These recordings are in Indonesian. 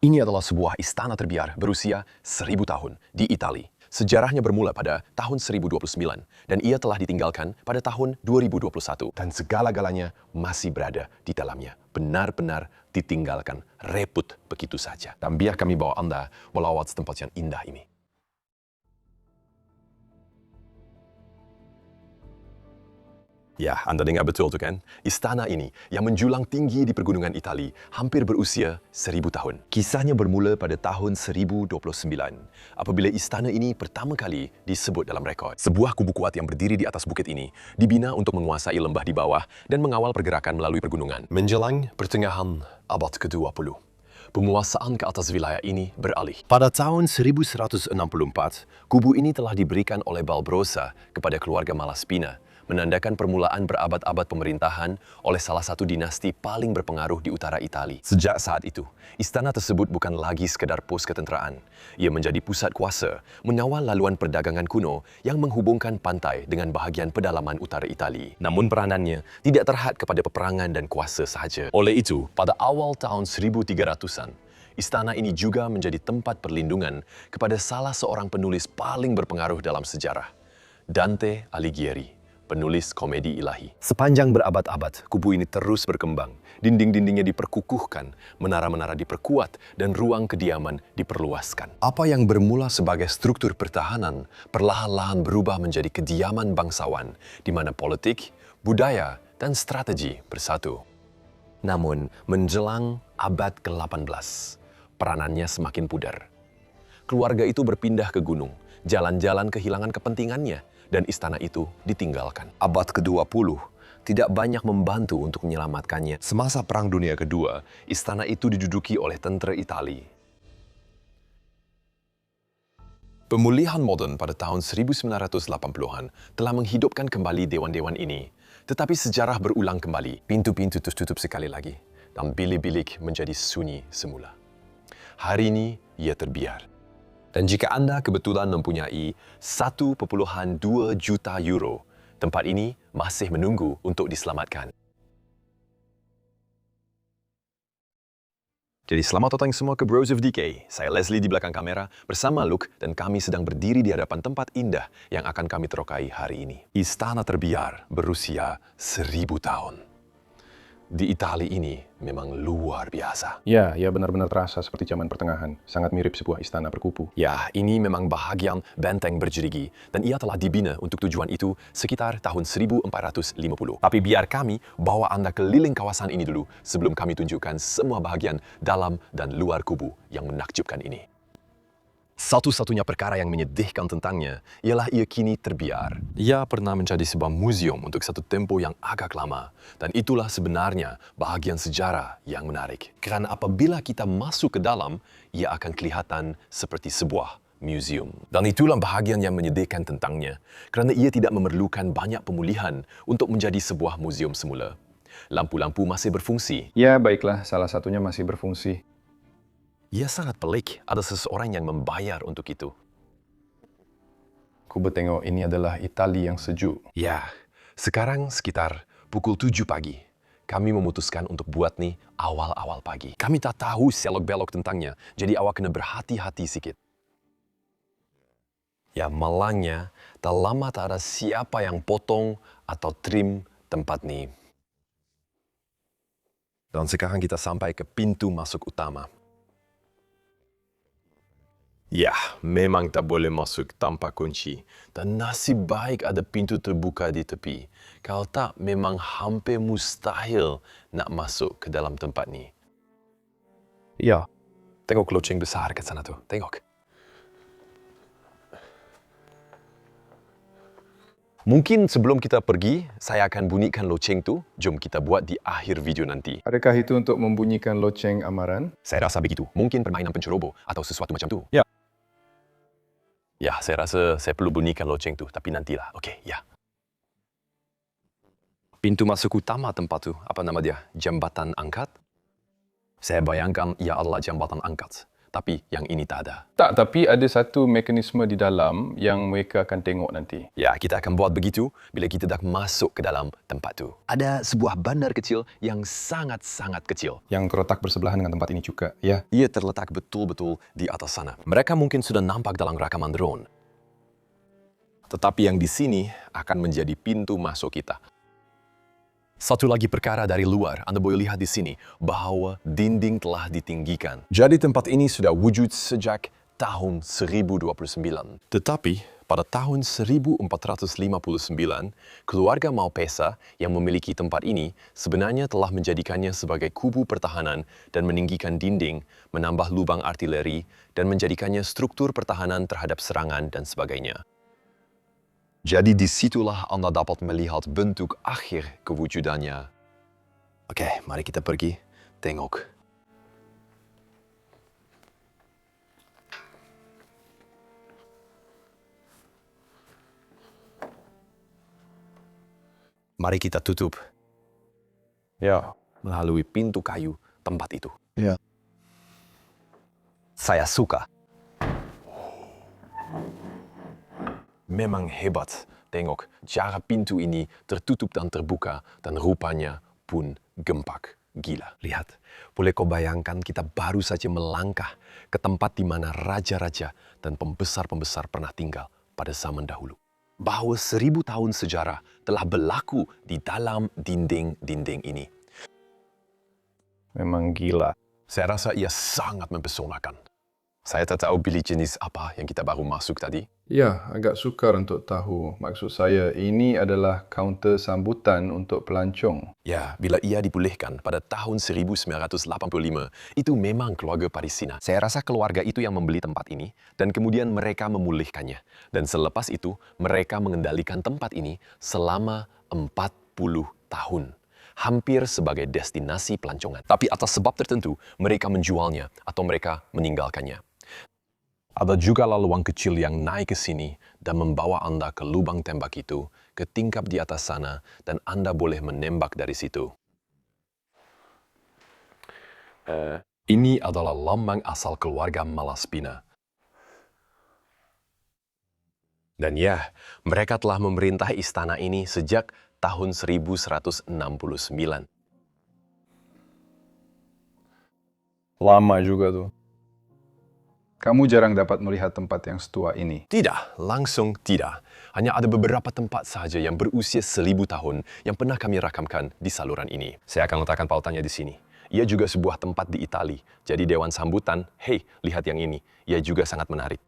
Ini adalah sebuah istana terbiar berusia 1000 tahun di Italia. Sejarahnya bermula pada tahun 1029 dan ia telah ditinggalkan pada tahun 2021 dan segala-galanya masih berada di dalamnya. Benar-benar ditinggalkan reput begitu saja. Dan biar kami bawa Anda melawat tempat yang indah ini. Ya, Anda dengar betul tuh kan? Istana ini yang menjulang tinggi di pergunungan Italia hampir berusia 1000 tahun. Kisahnya bermula pada tahun 1029, apabila istana ini pertama kali disebut dalam rekod. Sebuah kubu kuat yang berdiri di atas bukit ini dibina untuk menguasai lembah di bawah dan mengawal pergerakan melalui pergunungan. Menjelang pertengahan abad ke-20, penguasaan ke atas wilayah ini beralih. Pada tahun 1164, kubu ini telah diberikan oleh Barbarossa kepada keluarga Malaspina, menandakan permulaan berabad-abad pemerintahan oleh salah satu dinasti paling berpengaruh di utara Italia. Sejak saat itu, istana tersebut bukan lagi sekedar pos ketenteraan. Ia menjadi pusat kuasa, mengawal laluan perdagangan kuno yang menghubungkan pantai dengan bahagian pedalaman utara Italia. Namun peranannya tidak terhad kepada peperangan dan kuasa sahaja. Oleh itu, pada awal tahun 1300-an, istana ini juga menjadi tempat perlindungan kepada salah seorang penulis paling berpengaruh dalam sejarah, Dante Alighieri, penulis komedi ilahi. Sepanjang berabad-abad, kubu ini terus berkembang. Dinding-dindingnya diperkukuhkan, menara-menara diperkuat, dan ruang kediaman diperluaskan. Apa yang bermula sebagai struktur pertahanan, perlahan-lahan berubah menjadi kediaman bangsawan, di mana politik, budaya, dan strategi bersatu. Namun, menjelang abad ke-18, peranannya semakin pudar. Keluarga itu berpindah ke gunung, jalan-jalan kehilangan kepentingannya, dan istana itu ditinggalkan. Abad ke-20 tidak banyak membantu untuk menyelamatkannya. Semasa Perang Dunia Kedua, istana itu diduduki oleh tentara Italia. Pemulihan modern pada tahun 1980-an telah menghidupkan kembali dewan-dewan ini. Tetapi sejarah berulang kembali. Pintu-pintu tertutup sekali lagi, dan bilik-bilik menjadi sunyi semula. Hari ini, ia terbiar. Dan jika Anda kebetulan mempunyai 1,2 juta euro, tempat ini masih menunggu untuk diselamatkan. Jadi selamat datang semua ke Bros of DK. Saya Leslie di belakang kamera bersama Luke dan kami sedang berdiri di hadapan tempat indah yang akan kami terokai hari ini. Istana terbiar berusia 1000 tahun. Di Italia ini memang luar biasa. Ya benar-benar terasa seperti zaman pertengahan. Sangat mirip sebuah istana berkupu. Ya, ini memang bahagian benteng berjerigi dan ia telah dibina untuk tujuan itu sekitar tahun 1450. Tapi biar kami bawa Anda keliling kawasan ini dulu sebelum kami tunjukkan semua bahagian dalam dan luar kubu yang menakjubkan ini. Satu-satunya perkara yang menyedihkan tentangnya ialah ia kini terbiar. Ia pernah menjadi sebuah museum untuk satu tempo yang agak lama. Dan itulah sebenarnya bahagian sejarah yang menarik. Kerana apabila kita masuk ke dalam, ia akan kelihatan seperti sebuah museum. Dan itulah bahagian yang menyedihkan tentangnya. Kerana ia tidak memerlukan banyak pemulihan untuk menjadi sebuah museum semula. Lampu-lampu masih berfungsi. Ya baiklah, salah satunya masih berfungsi. Ia sangat pelik, ada seseorang yang membayar untuk itu. Ku bertengok ini adalah Italia yang sejuk. Ya, sekarang sekitar pukul 7 pagi. Kami memutuskan untuk buat nih awal-awal pagi. Kami tak tahu selok-belok tentangnya, jadi awak kena berhati-hati sikit. Ya, malangnya, tak lama tak ada siapa yang potong atau trim tempat nih. Dan sekarang kita sampai ke pintu masuk utama. Ya, memang tak boleh masuk tanpa kunci. Dan nasib baik ada pintu terbuka di tepi. Kalau tak, memang hampir mustahil nak masuk ke dalam tempat ni. Ya, tengok loceng besar kat sana tu. Tengok. Mungkin sebelum kita pergi, saya akan bunyikan loceng tu. Jom kita buat di akhir video nanti. Adakah itu untuk membunyikan loceng amaran? Saya rasa begitu. Mungkin permainan penceroboh atau sesuatu macam tu. Ya. Ya, saya rasa saya perlu bunyikan loceng tu, tapi nantilah. Okey, ya. Pintu masuk utama tempat tu, apa nama dia? Jambatan angkat? Saya bayangkan ia adalah jambatan angkat. tapi yang ini tak ada. Tak, tapi ada satu mekanisme di dalam yang mereka akan tengok nanti. Ya, kita akan buat begitu bila kita dah masuk ke dalam tempat tu. Ada sebuah bandar kecil yang sangat-sangat kecil. Yang terletak bersebelahan dengan tempat ini juga, ya. Ia terletak betul-betul di atas sana. Mereka mungkin sudah nampak dalam rakaman drone. Tetapi yang di sini akan menjadi pintu masuk kita. Satu lagi perkara dari luar, Anda boleh lihat di sini bahwa dinding telah ditinggikan. Jadi tempat ini sudah wujud sejak tahun 1029. Tetapi pada tahun 1459, keluarga Maupesa yang memiliki tempat ini sebenarnya telah menjadikannya sebagai kubu pertahanan dan meninggikan dinding, menambah lubang artileri dan menjadikannya struktur pertahanan terhadap serangan dan sebagainya. Jadi disitulah Anda dapat melihat bentuk akhir kewujudannya. Oke, mari kita pergi tengok. Mari kita tutup Ya. melalui pintu kayu tempat itu. Ya. Saya suka. Memang hebat. Tengok, cara pintu ini tertutup dan terbuka dan rupanya pun gempak. Gila. Lihat, boleh kau bayangkan kita baru saja melangkah ke tempat di mana raja-raja dan pembesar-pembesar pernah tinggal pada zaman dahulu. Bahwa 1000 tahun sejarah telah berlaku di dalam dinding-dinding ini. Memang gila. Saya rasa ia sangat mempesonakan. Saya tak tahu pilih jenis apa yang kita baru masuk tadi. Ya, agak sukar untuk tahu. Maksud saya, ini adalah kaunter sambutan untuk pelancong. Ya, bila ia dipulihkan pada tahun 1985, itu memang keluarga Parisina. Saya rasa keluarga itu yang membeli tempat ini, dan kemudian mereka memulihkannya. Dan selepas itu, mereka mengendalikan tempat ini selama 40 tahun. Hampir sebagai destinasi pelancongan. Tapi atas sebab tertentu, mereka menjualnya atau mereka meninggalkannya. Ada juga laluan kecil yang naik ke sini dan membawa Anda ke lubang tembak itu, ke tingkap di atas sana, dan Anda boleh menembak dari situ. Ini adalah lambang asal keluarga Malaspina. Dan ya, mereka telah memerintah istana ini sejak tahun 1169. Lama juga tuh. Kamu jarang dapat melihat tempat yang setua ini. Tidak, langsung tidak. Hanya ada beberapa tempat saja yang berusia 1000 tahun yang pernah kami rakamkan di saluran ini. Saya akan letakkan pautannya di sini. Ia juga sebuah tempat di Itali. Jadi dewan sambutan, hei, lihat yang ini. Ia juga sangat menarik.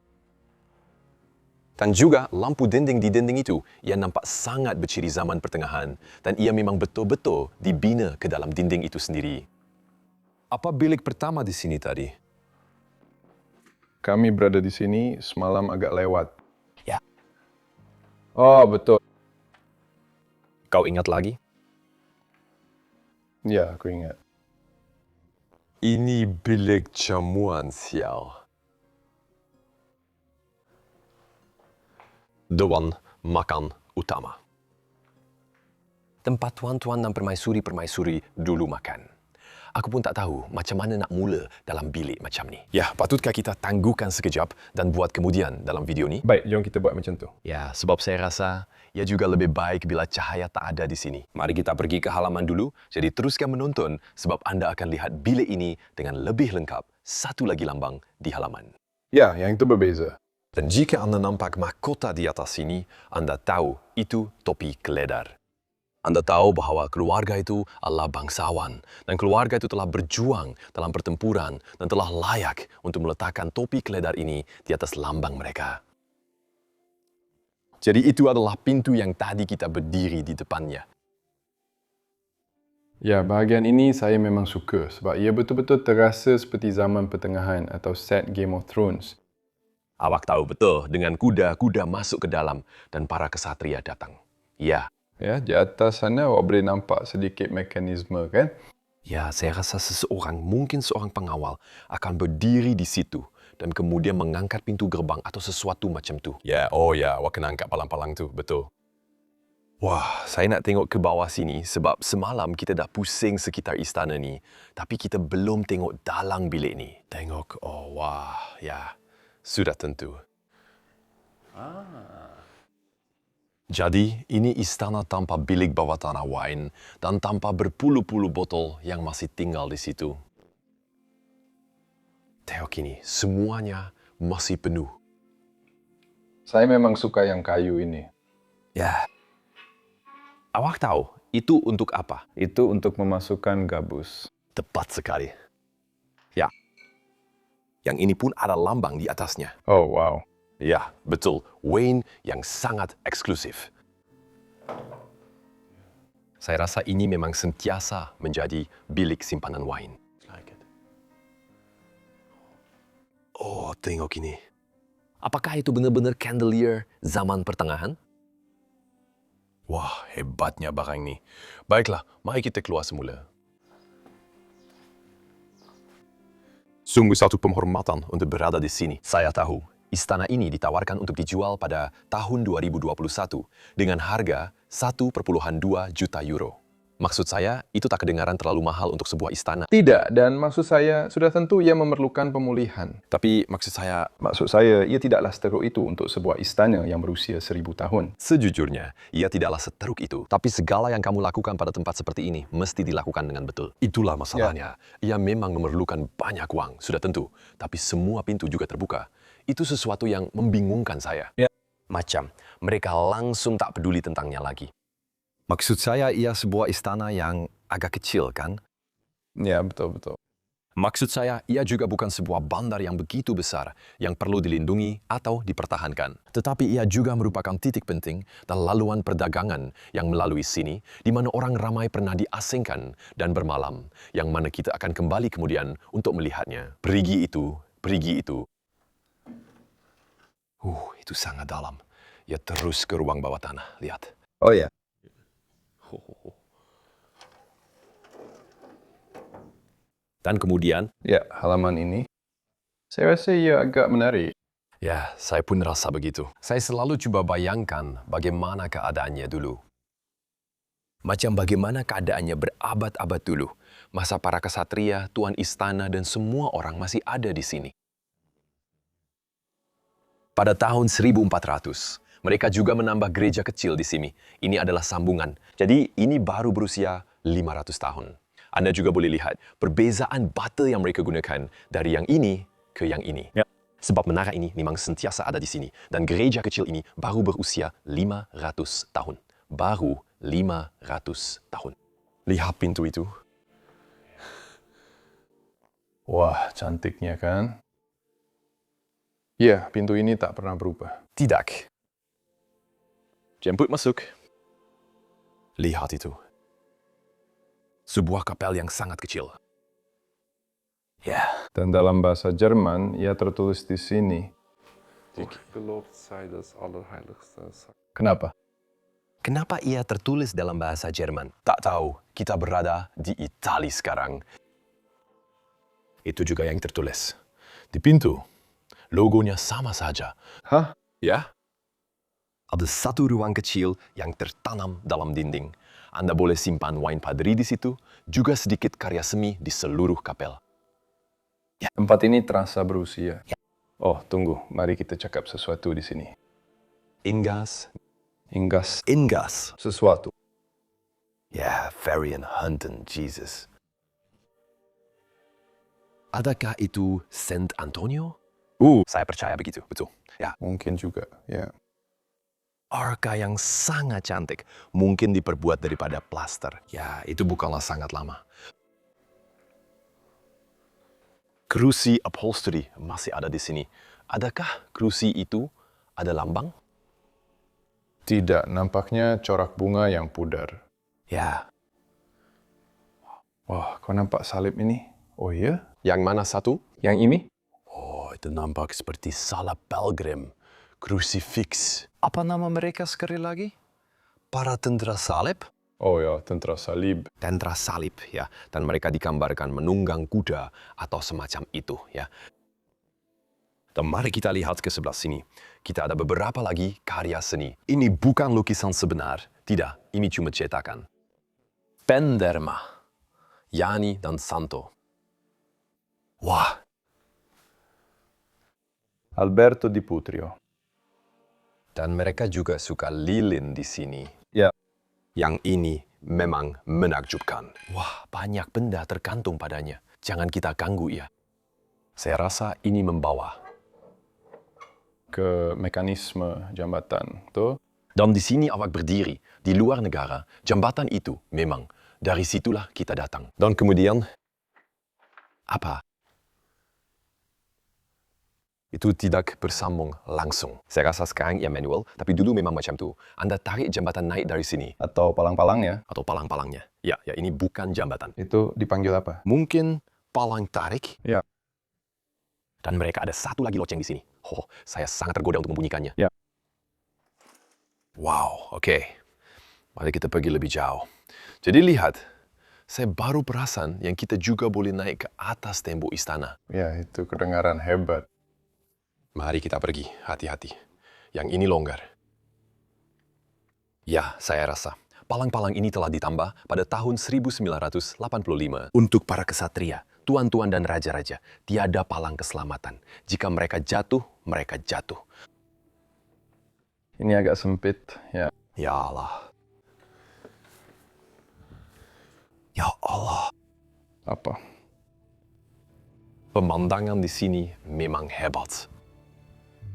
Dan juga lampu dinding di dinding itu, ia nampak sangat berciri zaman pertengahan. Dan ia memang betul-betul dibina ke dalam dinding itu sendiri. Apa bilik pertama di sini tadi? Kami berada di sini semalam agak lewat. Ya. Oh, betul. Kau ingat lagi? Ya, aku ingat. Ini bilik jamuan, sial. Dewan makan utama. Tempat tuan-tuan dan permaisuri-permaisuri dulu makan. Aku pun tak tahu macam mana nak mula dalam bilik macam ni. Ya, patutkah kita tangguhkan sekejap dan buat kemudian dalam video ni? Baik, jom kita buat macam tu. Ya, sebab saya rasa ia juga lebih baik bila cahaya tak ada di sini. Mari kita pergi ke halaman dulu, jadi teruskan menonton sebab anda akan lihat bilik ini dengan lebih lengkap. Satu lagi lambang di halaman. Ya, yang itu berbeza. Dan jika anda nampak mahkota di atas sini, anda tahu itu topi keledar. Anda tahu bahawa keluarga itu adalah bangsawan dan keluarga itu telah berjuang dalam pertempuran dan telah layak untuk meletakkan topi keledar ini di atas lambang mereka. Jadi itu adalah pintu yang tadi kita berdiri di depannya. Ya, bahagian ini saya memang suka sebab ia betul-betul terasa seperti zaman pertengahan atau set Game of Thrones. Awak tahu betul dengan kuda-kuda masuk ke dalam dan para kesatria datang. Ya. Ya, di atas sana awak boleh nampak sedikit mekanisme, kan? Ya, saya rasa seseorang, mungkin seorang pengawal, akan berdiri di situ dan kemudian mengangkat pintu gerbang atau sesuatu macam tu. Ya, awak kena angkat palang-palang tu, betul. Wah, saya nak tengok ke bawah sini sebab semalam kita dah pusing sekitar istana ni, tapi kita belum tengok dalam bilik ni. Tengok, oh wah, ya, sudah tentu. Jadi, ini istana tanpa bilik bawah tanah wine dan tanpa berpuluh-puluh botol yang masih tinggal di situ. Tengok ini, semuanya masih penuh. Saya memang suka yang kayu ini. Ya. Awak tahu, itu untuk apa? Itu untuk memasukkan gabus. Tepat sekali. Ya. Yang ini pun ada lambang di atasnya. Oh, wow. Ya, betul. Wine yang sangat eksklusif. Saya rasa ini memang sentiasa menjadi bilik simpanan wine. Oh, tengok ini. Apakah itu benar-benar chandelier zaman pertengahan? Wah, hebatnya barang ini. Baiklah, mari kita keluar semula. Sungguh satu penghormatan untuk berada di sini. Saya tahu, istana ini ditawarkan untuk dijual pada tahun 2021 dengan harga 1,2 juta euro. Maksud saya, itu tak kedengaran terlalu mahal untuk sebuah istana. Tidak, dan maksud saya, sudah tentu ia memerlukan pemulihan. Tapi maksud saya, Ia tidaklah seteruk itu untuk sebuah istana yang berusia 1000 tahun. sejujurnya, ia tidaklah seteruk itu. Tapi segala yang kamu lakukan pada tempat seperti ini mesti dilakukan dengan betul. Itulah masalahnya. Ia memang memerlukan banyak uang, sudah tentu. Tapi semua pintu juga terbuka. Itu sesuatu yang membingungkan saya. Macam, mereka langsung tak peduli tentangnya lagi. Maksud saya, ia sebuah istana yang agak kecil, kan? Ya, betul-betul. Maksud saya, ia juga bukan sebuah bandar yang begitu besar yang perlu dilindungi atau dipertahankan. Tetapi ia juga merupakan titik penting dalam laluan perdagangan yang melalui sini, di mana orang ramai pernah diasingkan dan bermalam, yang mana kita akan kembali kemudian untuk melihatnya. Perigi itu. Itu sangat dalam. Ia terus ke ruang bawah tanah, lihat. Oh ya. Dan kemudian, Ya, halaman ini. Saya rasa ia agak menarik. ya, saya pun rasa begitu. Saya selalu cuba bayangkan bagaimana keadaannya dulu. Macam bagaimana keadaannya berabad-abad dulu. Masa para kesatria, tuan istana, dan semua orang masih ada di sini. Pada tahun 1400, mereka juga menambah gereja kecil di sini. Ini adalah sambungan. Jadi ini baru berusia 500 tahun. Anda juga boleh lihat perbezaan bata yang mereka gunakan dari yang ini ke yang ini. Ya. Sebab menara ini memang sentiasa ada di sini. Dan gereja kecil ini baru berusia 500 tahun. Baru 500 tahun. Lihat pintu itu. Wah, cantiknya kan? Ya, pintu ini tak pernah berubah. Tidak. Jemput masuk. Lihat itu. Sebuah kapel yang sangat kecil. Ya. Dan dalam bahasa Jerman, ia tertulis di sini. Gelobt sei das Allerheiligste. Kenapa? Kenapa ia tertulis dalam bahasa Jerman? Tak tahu. Kita berada di Italia sekarang. Itu juga yang tertulis. Di pintu, logonya sama saja. Hah? Ya? Ada satu ruang kecil yang tertanam dalam dinding. Anda boleh simpan wine padri di situ, juga sedikit karya seni di seluruh kapel. Tempat ini terasa berusia. Oh, tunggu. Mari kita cakap sesuatu di sini. Ingas. Ingas. Sesuatu. Ya, Varian Hunton, Jesus. Adakah itu Saint Antonio? Saya percaya begitu, betul. Ya. Mungkin juga, ya. Arka yang sangat cantik, mungkin diperbuat daripada plaster. Ya, itu bukanlah sangat lama. Kerusi upholstery masih ada di sini. Adakah kerusi itu ada lambang? Tidak, nampaknya corak bunga yang pudar. Ya. Wah, kau nampak salib ini? Oh iya? Yang mana satu? Yang ini? Oh, itu nampak seperti salib pilgrim. Crucifix. Apa nama mereka sekali lagi? Para tentara salib? Oh ya, tentara salib. Tentara salib, ya. Dan mereka digambarkan menunggang kuda atau semacam itu, ya. Dan mari kita lihat ke sebelah sini. Kita ada beberapa lagi karya seni. Ini bukan lukisan sebenar, Tidak, ini cuma cetakan. Penderma, Yani dan Santo. Wah, Alberto Di Putrio. dan mereka juga suka lilin di sini. Ya. Yang ini memang menakjubkan. Wah, banyak benda tergantung padanya. Jangan kita ganggu ya. Saya rasa ini membawa. Ke mekanisme jambatan, betul? Dan di sini awak berdiri, di luar negara, jambatan itu memang, dari situlah kita datang. Dan kemudian, apa? Itu tidak bersambung langsung. Saya rasa sekarang ya manual, tapi dulu memang macam itu. Anda tarik jambatan naik dari sini, Atau palang-palangnya. atau palang-palangnya. Ya, ini bukan jambatan. Itu dipanggil apa? Mungkin palang tarik. Ya. Dan mereka ada satu lagi loceng di sini. Oh, saya sangat tergoda untuk membunyikannya. Ya. Wow, oke. Mari kita pergi lebih jauh. Jadi lihat, saya baru perasan yang kita juga boleh naik ke atas tembok istana. Ya, itu kedengaran hebat. Mari kita pergi, hati-hati. Yang ini longgar. Ya, saya rasa palang-palang ini telah ditambah pada tahun 1985. Untuk para kesatria, tuan-tuan dan raja-raja, tiada palang keselamatan. Jika mereka jatuh, mereka jatuh. Ini agak sempit, ya. Ya Allah. Ya Allah. Apa? Pemandangan di sini memang hebat.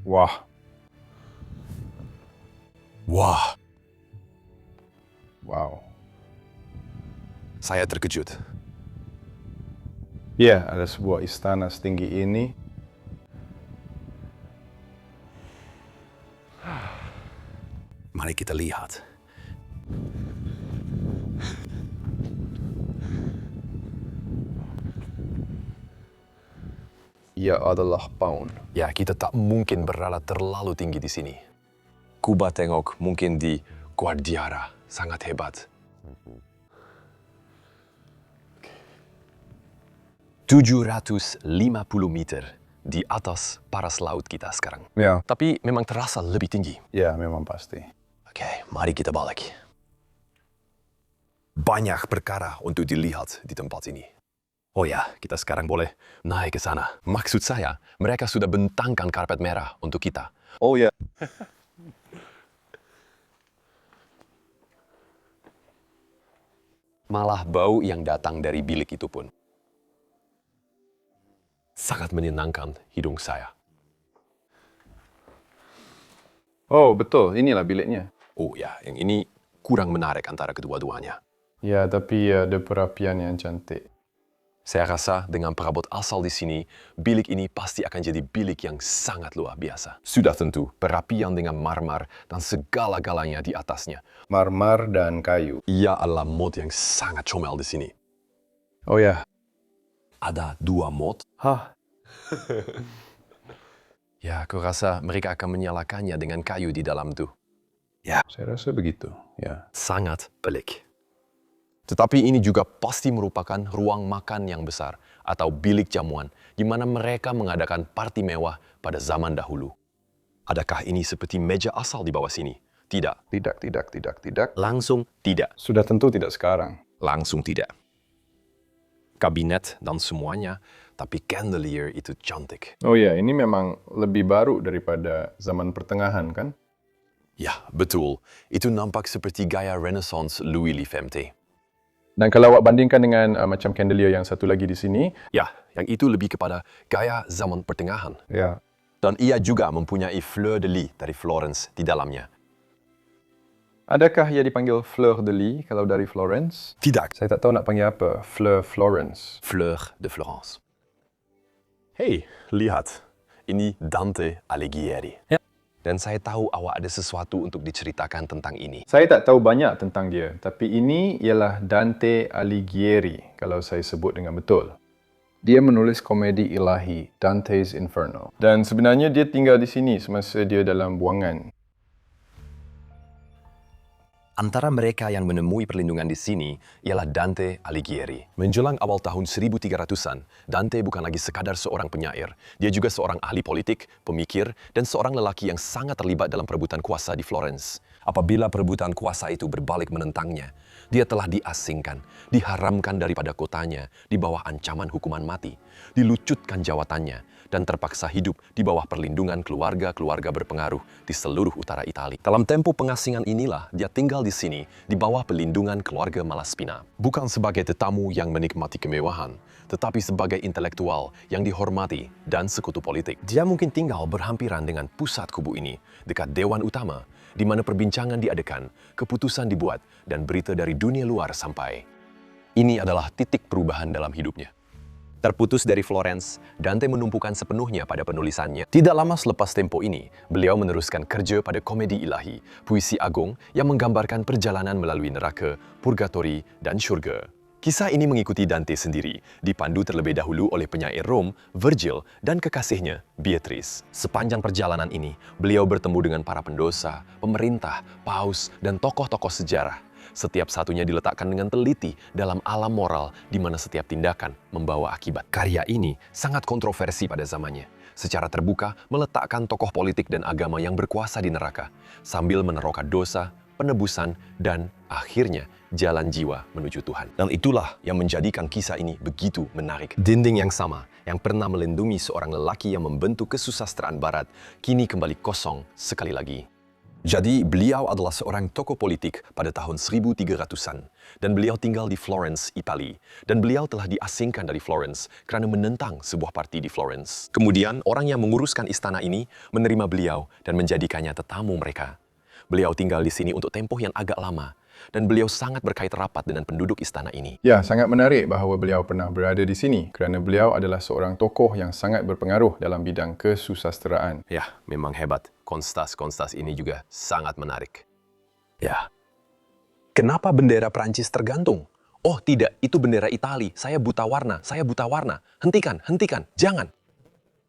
Wah. Wah, Wow. saya terkejut. Ya, ada sebuah istana setinggi ini. Mari kita lihat. Ia adalah pound. Ya, kita tak mungkin berada terlalu tinggi di sini. Kuba tengok mungkin di Guardiara, sangat hebat. 750 meter di atas paras laut kita sekarang. Ya. Tapi memang terasa lebih tinggi. Ya, memang pasti. Oke, mari kita balik. Banyak perkara untuk dilihat di tempat ini. Oh ya, kita sekarang boleh naik ke sana. Maksud saya, mereka sudah bentangkan karpet merah untuk kita. Oh ya. Malah bau yang datang dari bilik itu pun sangat menyenangkan hidung saya. Oh, betul. Inilah biliknya. Oh ya, yang ini kurang menarik antara kedua-duanya. Ya, tapi ada perapian yang cantik. Saya rasa dengan perabot asal di sini, bilik ini pasti akan jadi bilik yang sangat luar biasa. Sudah tentu, perapian dengan marmer dan segala-galanya di atasnya. Marmer dan kayu. Ia adalah mod yang sangat comel di sini. Oh ya. Ada 2 mod. Hah? Ya, aku rasa mereka akan menyalakannya dengan kayu di dalam tuh. Saya rasa begitu. Ya. Sangat pelik. Tetapi ini juga pasti merupakan ruang makan yang besar atau bilik jamuan di mana mereka mengadakan parti mewah pada zaman dahulu. Adakah ini seperti meja asal di bawah sini? Tidak. Tidak. Langsung tidak. Sudah tentu tidak sekarang. Langsung tidak. Kabinet dan semuanya, tapi chandelier itu cantik. Oh ya, ini memang lebih baru daripada zaman pertengahan, kan? Ya, betul. Itu nampak seperti gaya Renaissance Louis XV. Dan kalau awak bandingkan dengan macam chandelier yang satu lagi di sini. Ya, yang itu lebih kepada gaya zaman pertengahan. Ya. Dan ia juga mempunyai fleur de lis dari Florence di dalamnya. Adakah ia dipanggil fleur de lis kalau dari Florence? Tidak. Saya tak tahu nak panggil apa. Fleur Florence. Fleur de Florence. Hei, lihat. Ini Dante Alighieri. Ya. Dan saya tahu awak ada sesuatu untuk diceritakan tentang ini. Saya tak tahu banyak tentang dia, tapi ini ialah Dante Alighieri, kalau saya sebut dengan betul. Dia menulis komedi ilahi, Dante's Inferno. Dan sebenarnya dia tinggal di sini semasa dia dalam buangan. Antara mereka yang menemui perlindungan di sini ialah Dante Alighieri. Menjelang awal tahun 1300-an, Dante bukan lagi sekadar seorang penyair. Dia juga seorang ahli politik, pemikir, dan seorang lelaki yang sangat terlibat dalam perebutan kuasa di Florence. Apabila perebutan kuasa itu berbalik menentangnya, dia telah diasingkan, diharamkan daripada kotanya di bawah ancaman hukuman mati, dilucutkan jawatannya, dan terpaksa hidup di bawah perlindungan keluarga-keluarga berpengaruh di seluruh utara Italia. Dalam tempo pengasingan inilah dia tinggal di sini di bawah perlindungan keluarga Malaspina. Bukan sebagai tetamu yang menikmati kemewahan, tetapi sebagai intelektual yang dihormati dan sekutu politik. Dia mungkin tinggal berhampiran dengan pusat kubu ini, dekat Dewan Utama, di mana perbincangan diadakan, keputusan dibuat, dan berita dari dunia luar sampai. Ini adalah titik perubahan dalam hidupnya. Terputus dari Florence, Dante menumpukan sepenuhnya pada penulisannya. Tidak lama selepas tempo ini, beliau meneruskan kerja pada komedi ilahi, puisi agung yang menggambarkan perjalanan melalui neraka, purgatori, dan syurga. Kisah ini mengikuti Dante sendiri, dipandu terlebih dahulu oleh penyair Rom, Virgil, dan kekasihnya, Beatrice. Sepanjang perjalanan ini, beliau bertemu dengan para pendosa, pemerintah, paus, dan tokoh-tokoh sejarah. Setiap satunya diletakkan dengan teliti dalam alam moral di mana setiap tindakan membawa akibat. Karya ini sangat kontroversi pada zamannya. Secara terbuka meletakkan tokoh politik dan agama yang berkuasa di neraka, sambil meneroka dosa, penebusan, dan akhirnya jalan jiwa menuju Tuhan. Dan itulah yang menjadikan kisah ini begitu menarik. Dinding yang sama yang pernah melindungi seorang lelaki yang membentuk kesusastraan barat, kini kembali kosong sekali lagi. Jadi beliau adalah seorang tokoh politik pada tahun 1300-an dan beliau tinggal di Florence, Italia. Dan beliau telah diasingkan dari Florence kerana menentang sebuah parti di Florence. Kemudian orang yang menguruskan istana ini menerima beliau dan menjadikannya tetamu mereka. Beliau tinggal di sini untuk tempoh yang agak lama dan beliau sangat berkait rapat dengan penduduk istana ini. Ya, sangat menarik bahawa beliau pernah berada di sini kerana beliau adalah seorang tokoh yang sangat berpengaruh dalam bidang kesusasteraan. Ya, memang hebat. Konstas ini juga sangat menarik. Ya. Kenapa bendera Prancis tergantung? Oh tidak, itu bendera Italia. Saya buta warna. Hentikan, jangan.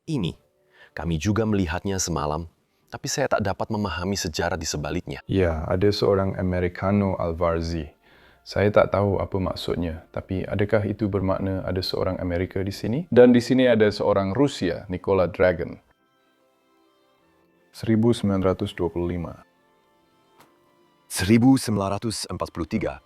Ini, kami juga melihatnya semalam, tapi saya tak dapat memahami sejarah di sebaliknya. Ya, ada seorang Americano Alvarzi. Saya tak tahu apa maksudnya, tapi adakah itu bermakna ada seorang Amerika di sini? Dan di sini ada seorang Rusia, Nikola Dragon. 1925. 1943,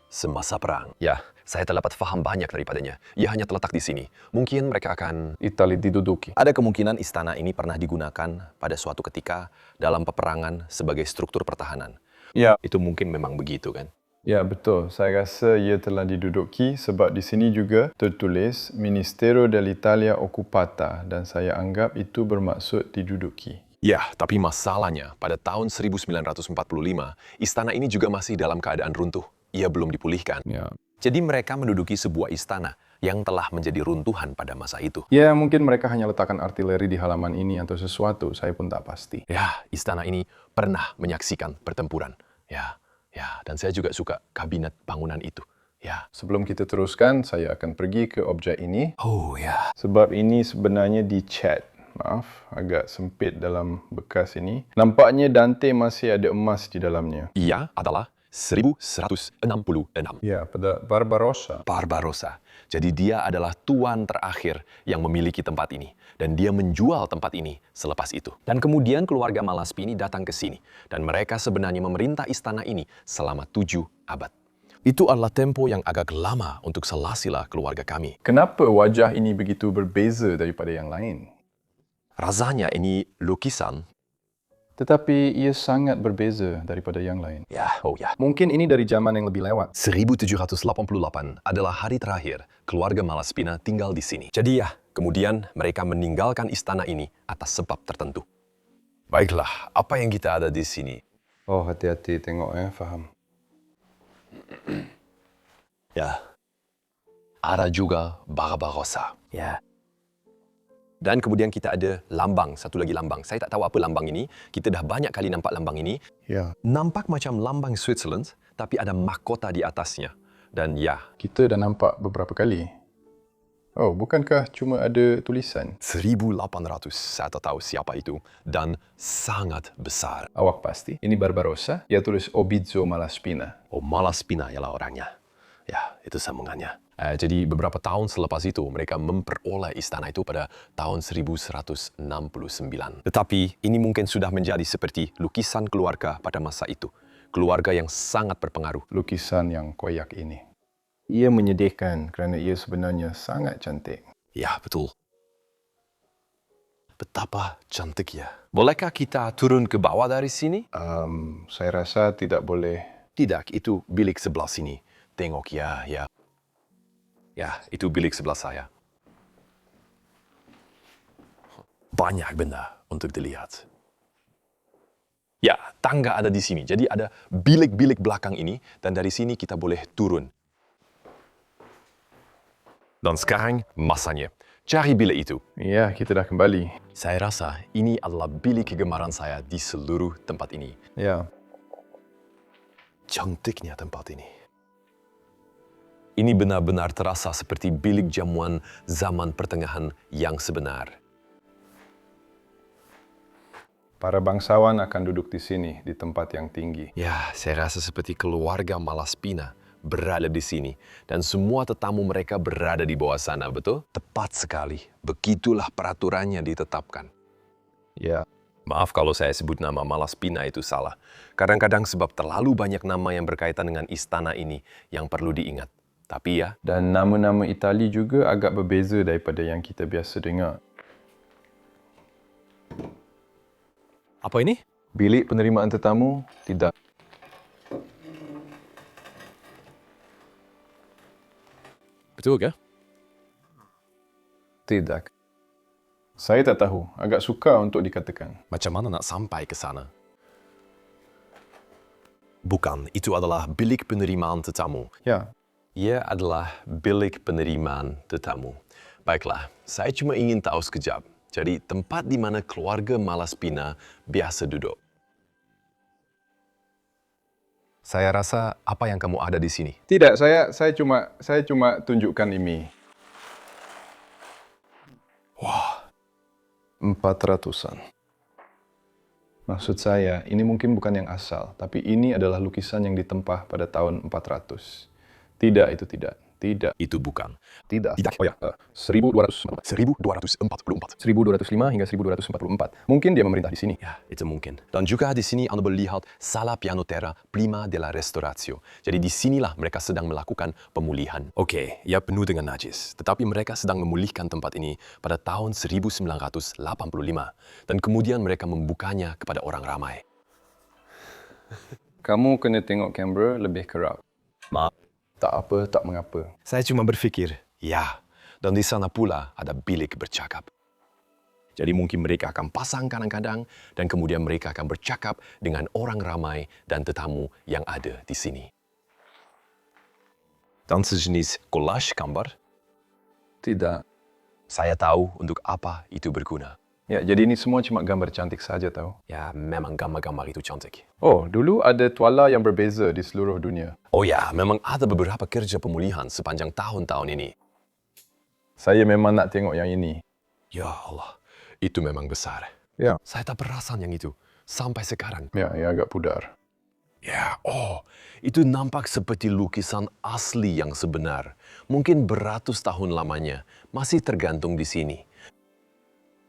semasa perang. Ya, saya terdapat faham banyak daripadanya. Ia hanya terletak di sini. Mungkin mereka akan... Italia diduduki. Ada kemungkinan istana ini pernah digunakan pada suatu ketika dalam peperangan sebagai struktur pertahanan. Ya, Itu mungkin memang begitu kan? ya betul. Saya rasa ia telah diduduki sebab di sini juga tertulis Ministero dell'Italia Occupata dan saya anggap itu bermaksud diduduki. Ya, tapi masalahnya pada tahun 1945, istana ini juga masih dalam keadaan runtuh. Ia belum dipulihkan. Ya. Jadi mereka menduduki sebuah istana yang telah menjadi runtuhan pada masa itu. Ya, mungkin mereka hanya letakkan artileri di halaman ini atau sesuatu, saya pun tak pasti. Ya, istana ini pernah menyaksikan pertempuran. Ya, dan saya juga suka kabinet bangunan itu. Ya. Sebelum kita teruskan, saya akan pergi ke objek ini. Oh ya. Sebab ini sebenarnya dicat. Maaf, agak sempit dalam bekas ini. Nampaknya Dante masih ada emas di dalamnya. Ia adalah 1166. Ya, pada Barbarossa. Barbarossa. Jadi dia adalah tuan terakhir yang memiliki tempat ini. Dan dia menjual tempat ini selepas itu. Dan kemudian keluarga Malaspini datang ke sini. Dan mereka sebenarnya memerintah istana ini selama 7 abad. Itu adalah tempo yang agak lama untuk sela-sela keluarga kami. Kenapa wajah ini begitu berbeza daripada yang lain? Rasanya ini lukisan. Tetapi ia sangat berbeza daripada yang lain. Ya. Mungkin ini dari zaman yang lebih lewat. 1788 adalah hari terakhir keluarga Malaspina tinggal di sini. Jadi ya, kemudian mereka meninggalkan istana ini atas sebab tertentu. Baiklah, apa yang kita ada di sini? Oh, hati-hati tengok faham. Ya, ada juga Barbarossa. Ya. Dan kemudian kita ada lambang, satu lagi lambang. Saya tak tahu apa lambang ini. Kita dah banyak kali nampak lambang ini. Ya. Nampak macam lambang Switzerland, tapi ada mahkota di atasnya. Dan ya, Kita dah nampak beberapa kali. Oh, bukankah cuma ada tulisan? 1800, saya tak tahu siapa itu. Dan sangat besar. Awak pasti. Ini Barbarossa. Ia tulis Obizzo Malaspina. Oh, Malaspina ialah orangnya. Ya, itu sambungannya. Jadi beberapa tahun selepas itu, mereka memperoleh istana itu pada tahun 1169. Tetapi ini mungkin sudah menjadi seperti lukisan keluarga pada masa itu. keluarga yang sangat berpengaruh. Lukisan yang koyak ini. Ia menyedihkan kerana ia sebenarnya sangat cantik. Ya, betul. Betapa cantik ya. Bolehkah kita turun ke bawah dari sini? Saya rasa tidak boleh. Tidak, itu bilik sebelah sini. Tengok ya, ya. Ya, itu bilik sebelah saya. Banyak benda untuk dilihat. Ya, tangga ada di sini. Jadi ada bilik-bilik belakang ini dan dari sini kita boleh turun. Dan sekarang masanya. Cari bilik itu. Ya, kita dah kembali. Saya rasa ini adalah bilik kegemaran saya di seluruh tempat ini. Ya, Cantiknya tempat ini. Ini benar-benar terasa seperti bilik jamuan zaman pertengahan yang sebenar. para bangsawan akan duduk di sini, di tempat yang tinggi. Ya, saya rasa seperti keluarga Malaspina berada di sini. Dan semua tetamu mereka berada di bawah sana, betul? Tepat sekali. Begitulah peraturannya ditetapkan. Ya, Maaf kalau saya sebut nama Malaspina itu salah. Kadang-kadang sebab terlalu banyak nama yang berkaitan dengan istana ini yang perlu diingat. Tapi ya, dan nama-nama Itali juga agak berbeza daripada yang kita biasa dengar. apa ini? Bilik penerimaan tetamu tidak. Betul ke? Tidak. Saya tak tahu. Agak sukar untuk dikatakan. Macam mana nak sampai ke sana? Bukan, itu adalah bilik penerimaan tetamu. Ya, Ia adalah bilik penerimaan tetamu. Baiklah, saya cuma ingin tahu sekejap. Jadi, tempat di mana keluarga Malaspina biasa duduk. Saya rasa apa yang kamu ada di sini? tidak. Saya cuma tunjukkan ini. Wah, 400-an. Maksud saya, ini mungkin bukan yang asal, tapi ini adalah lukisan yang ditempah pada tahun 400. Tidak, itu tidak. Tidak. Itu bukan. Tidak. Tidak. Oh ya, 1200. 1244. 1205 hingga 1244. Mungkin dia memerintah di sini. Ya, itu mungkin. Dan juga di sini Anda melihat Sala Piano Terra prima della Restauratio. Jadi di sinilah mereka sedang melakukan pemulihan. Oke, ya penuh dengan najis. Tetapi mereka sedang memulihkan tempat ini pada tahun 1985. Dan kemudian mereka membukanya kepada orang ramai. Kamu kena tengok Canberra lebih kerap. Maaf. Tak apa, tak mengapa. Saya cuma berfikir, ya, dan di sana pula ada bilik bercakap. Jadi mungkin mereka akan pasang kadang-kadang dan kemudian mereka akan bercakap dengan orang ramai dan tetamu yang ada di sini. Dan sejenis collage gambar, Tidak. saya tahu untuk apa itu berguna. Ya, jadi ini semua cuma gambar cantik saja tahu. Ya, memang gambar-gambar itu cantik. Oh, dulu ada tuala yang berbeza di seluruh dunia. Oh ya, memang ada beberapa kerja pemulihan sepanjang tahun-tahun ini. Saya memang nak tengok yang ini. Ya Allah, itu memang besar. Ya. Saya tak perasan yang itu sampai sekarang. Ya, agak pudar. Ya, itu nampak seperti lukisan asli yang sebenar. Mungkin beratus tahun lamanya, masih tergantung di sini.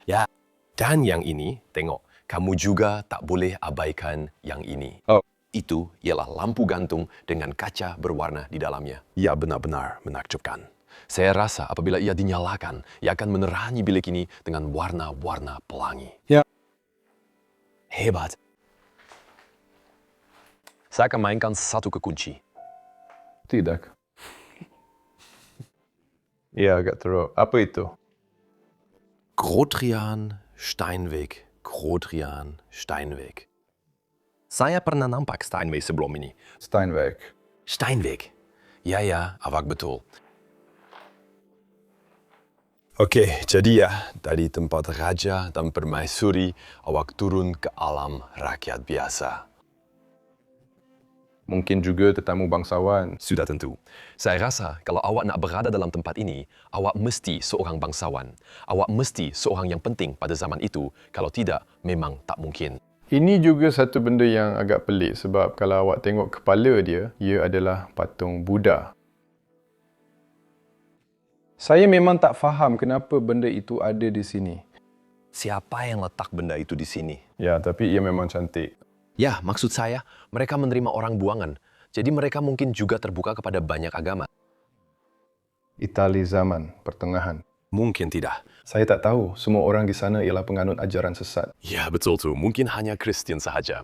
Ya, dan yang ini, tengok, kamu juga tak boleh abaikan yang ini. Oh. Itu ialah lampu gantung dengan kaca berwarna di dalamnya. Ya, benar-benar menakjubkan. Saya rasa apabila ia dinyalakan, ia akan menerangi bilik ini dengan warna-warna pelangi. Ya. Hebat. Saya akan mainkan satu kekunci. Tidak. Ya, agak teruk. Apa itu? Grotrian Steinweg. Grotrian Steinweg. Saya pernah nampak Steinweg sebelum ini. Steinweg. Steinweg. Ya, awak betul. Oke, jadi ya, dari tempat raja dan permaisuri, awak turun ke alam rakyat biasa. Mungkin juga tetamu bangsawan. Sudah tentu. Saya rasa kalau awak nak berada dalam tempat ini, awak mesti seorang bangsawan. Awak mesti seorang yang penting pada zaman itu. Kalau tidak, memang tak mungkin. Ini juga satu benda yang agak pelik sebab kalau awak tengok kepala dia, ia adalah patung Buddha. Saya memang tak faham kenapa benda itu ada di sini. Siapa yang letak benda itu di sini? Ya, tapi ia memang cantik. Ya, maksud saya, mereka menerima orang buangan. Jadi mereka mungkin juga terbuka kepada banyak agama. Itali zaman pertengahan. Mungkin tidak. Saya tak tahu, semua orang di sana ialah penganut ajaran sesat. Ya, betul tuh. Mungkin hanya Kristen sahaja.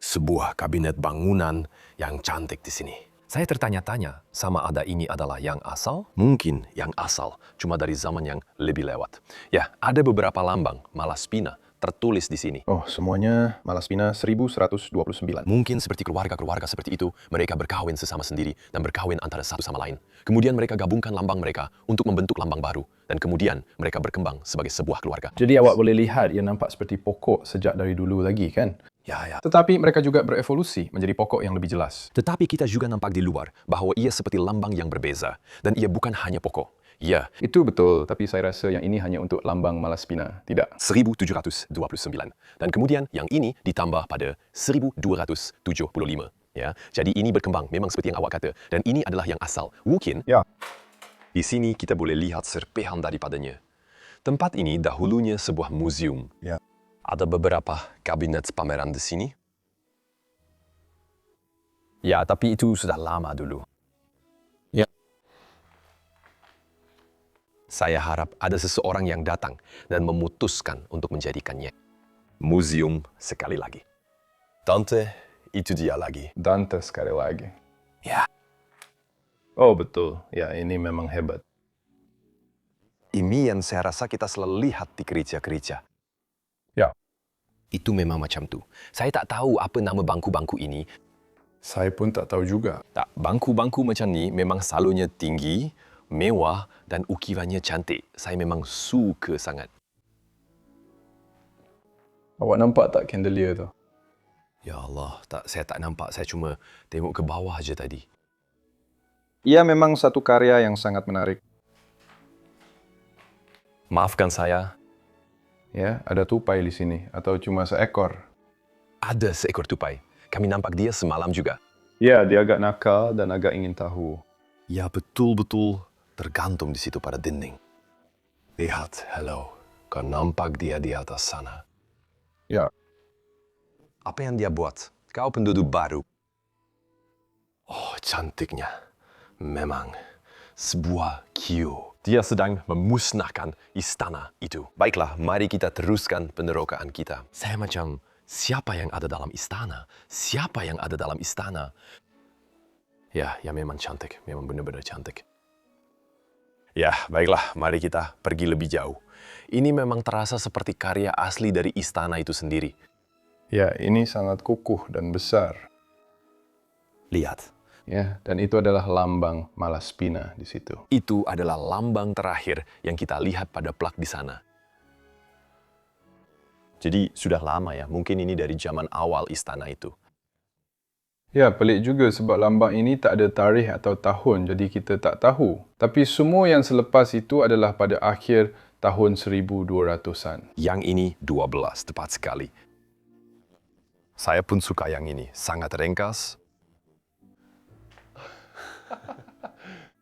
Sebuah kabinet bangunan yang cantik di sini. Saya tertanya-tanya, sama ada ini adalah yang asal? Mungkin yang asal, cuma dari zaman yang lebih lewat. Ya, ada beberapa lambang Malaspina tertulis di sini. Oh, semuanya Malaspina 1129. Mungkin seperti keluarga-keluarga seperti itu, mereka berkahwin sesama sendiri dan berkahwin antara satu sama lain. Kemudian mereka gabungkan lambang mereka untuk membentuk lambang baru. Dan kemudian mereka berkembang sebagai sebuah keluarga. Jadi awak boleh lihat ia nampak seperti pokok sejak dari dulu lagi, kan? Ya. Tetapi mereka juga berevolusi menjadi pokok yang lebih jelas. Tetapi kita juga nampak di luar bahwa ia seperti lambang yang berbeza. Dan ia bukan hanya pokok. Ya, Itu betul, tapi saya rasa yang ini hanya untuk lambang Malaspina, tidak. 1729. Dan kemudian yang ini ditambah pada 1275. Ya, jadi ini berkembang memang seperti yang awak kata. Dan ini adalah yang asal. Mungkin Ya. di sini kita boleh lihat serpihan daripadanya. Tempat ini dahulunya sebuah museum. Ya. Ada beberapa kabinet pameran di sini. Ya, tapi itu sudah lama dulu. Ya. Saya harap ada seseorang yang datang dan memutuskan untuk menjadikannya museum sekali lagi. Tante, itu dia lagi. Dante sekali lagi. Ya, Oh, betul. Ya, ini memang hebat. ini yang saya rasa kita selalu lihat di gereja-gereja. Ya. Itu memang macam tu. Saya tak tahu apa nama bangku-bangku ini. Saya pun tak tahu juga. Tak, bangku-bangku macam ni memang selalunya tinggi, mewah dan ukirannya cantik. Saya memang suka sangat. Awak nampak tak chandelier tu? Ya Allah, saya tak nampak. Saya cuma tengok ke bawah aja tadi. Ia memang satu karya yang sangat menarik. Maafkan saya, Ya, ada tupai di sini atau cuma seekor? ada seekor tupai. Kami nampak dia semalam juga. Ya, dia agak nakal dan agak ingin tahu. Ya, betul-betul tergantung di situ pada dinding. Lihat, hello. Kau nampak dia di atas sana. Ya. Apa yang dia buat? Kau penduduk baru. Oh, cantiknya. Memang sebuah kiu. Dia sedang memusnahkan istana itu. Baiklah, mari kita teruskan penerokaan kita. Saya macam, siapa yang ada dalam istana? Siapa yang ada dalam istana? Ya memang cantik. Memang benar-benar cantik. Ya, baiklah, mari kita pergi lebih jauh. Ini memang terasa seperti karya asli dari istana itu sendiri. Ya, ini sangat kukuh dan besar. Lihat. Ya, dan itu adalah lambang Malaspina di situ. Itu adalah lambang terakhir yang kita lihat pada plak di sana. Jadi sudah lama ya, mungkin ini dari zaman awal istana itu. Ya, pelik juga sebab lambang ini tak ada tarikh atau tahun, jadi kita tak tahu. Tapi semua yang selepas itu adalah pada akhir tahun 1200-an. Yang ini 12, tepat sekali. Saya pun suka yang ini, sangat ringkas.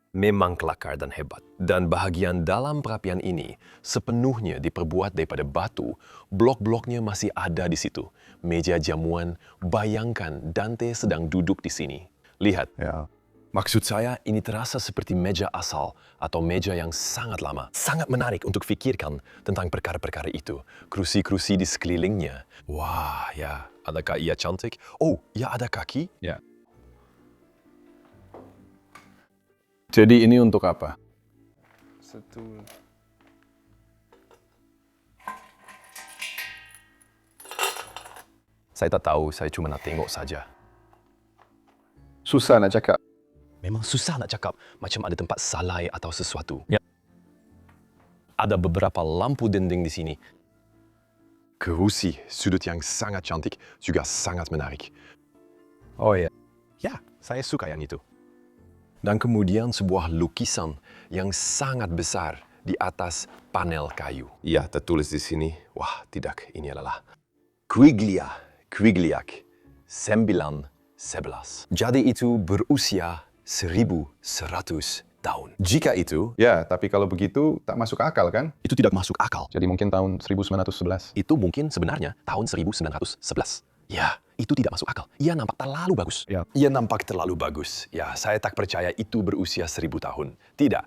Memang kelakar dan hebat. Dan bahagian dalam perapian ini sepenuhnya diperbuat daripada batu. Blok-bloknya masih ada di situ. Meja jamuan, bayangkan Dante sedang duduk di sini. Lihat. Ya. Maksud saya, ini terasa seperti meja asal atau meja yang sangat lama. Sangat menarik untuk fikirkan tentang perkara-perkara itu. Kerusi-kerusi di sekelilingnya. Wah, ya. Adakah ia cantik? Oh, ya ada kaki? Ya. Jadi ini untuk apa? Settle. Saya tak tahu, saya cuma nak tengok saja. Susah nak cakap. Memang susah nak cakap macam ada tempat salai atau sesuatu. Ya. Ada beberapa lampu dinding di sini. Kerusi sudut yang sangat cantik juga sangat menarik. Oh ya. Ya, saya suka yang itu. Dan kemudian sebuah lukisan yang sangat besar di atas panel kayu. Ya, tertulis di sini. Wah, tidak, ini adalah Quigliac 911. Jadi itu berusia 1111. tahun. Jika itu, Ya, tapi kalau begitu tak masuk akal kan? itu tidak masuk akal. Jadi mungkin tahun 1911. Itu mungkin sebenarnya tahun 1911. Ya, itu tidak masuk akal. Ia nampak terlalu bagus. Ya. Ia nampak terlalu bagus. Ya, saya tak percaya itu berusia 1000 tahun. Tidak.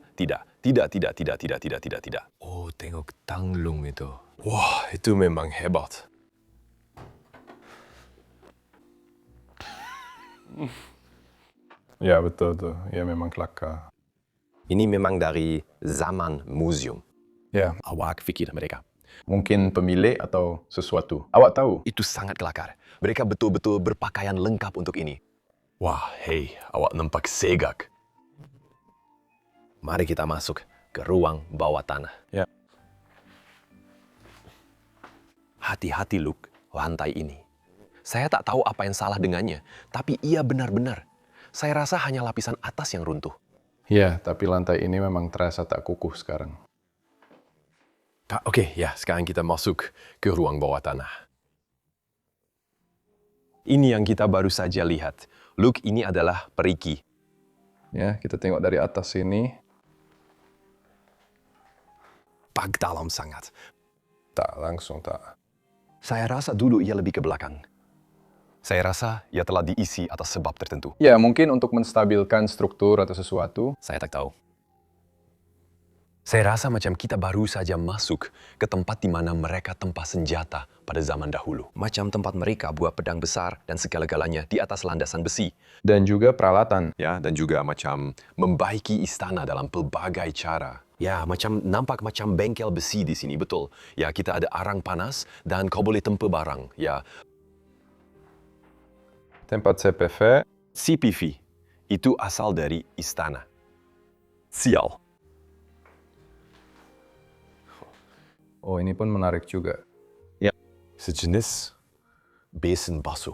Oh, tengok tanglung itu. Wah, itu memang hebat. Ya, betul tuh. Ya, memang kelakar. Ini memang dari zaman museum. Ya, Awak fikir mereka. mungkin pemilik atau sesuatu. Awak tahu? Itu sangat kelakar. Mereka betul-betul berpakaian lengkap untuk ini. Wah, hei, awak nampak segak. Mari kita masuk ke ruang bawah tanah. Ya. Hati-hati, Luke, lantai ini. Saya tak tahu apa yang salah dengannya, tapi ia benar-benar. Saya rasa hanya lapisan atas yang runtuh. Ya, tapi lantai ini memang terasa tak kukuh sekarang. Oke, ya, sekarang kita masuk ke ruang bawah tanah. Ini yang kita baru saja lihat. Luke, ini adalah perigi. Ya, kita tengok dari atas sini. Pak dalam sangat. Tak, langsung tak. Saya rasa dulu ia lebih ke belakang. Saya rasa ia telah diisi atas sebab tertentu. Ya, mungkin untuk menstabilkan struktur atau sesuatu. Saya tak tahu. Saya rasa macam kita baru saja masuk ke tempat di mana mereka tempa senjata pada zaman dahulu. Macam tempat mereka buat pedang besar dan segala-galanya di atas landasan besi. Dan juga peralatan. Ya, dan juga macam membaiki istana dalam pelbagai cara. Ya, nampak macam bengkel besi di sini, betul. Ya, kita ada arang panas dan kau boleh tempa barang. Ya, Tempat CPV. CPV itu asal dari istana. Sial. Oh, ini pun menarik juga. Sejenis besen basuh.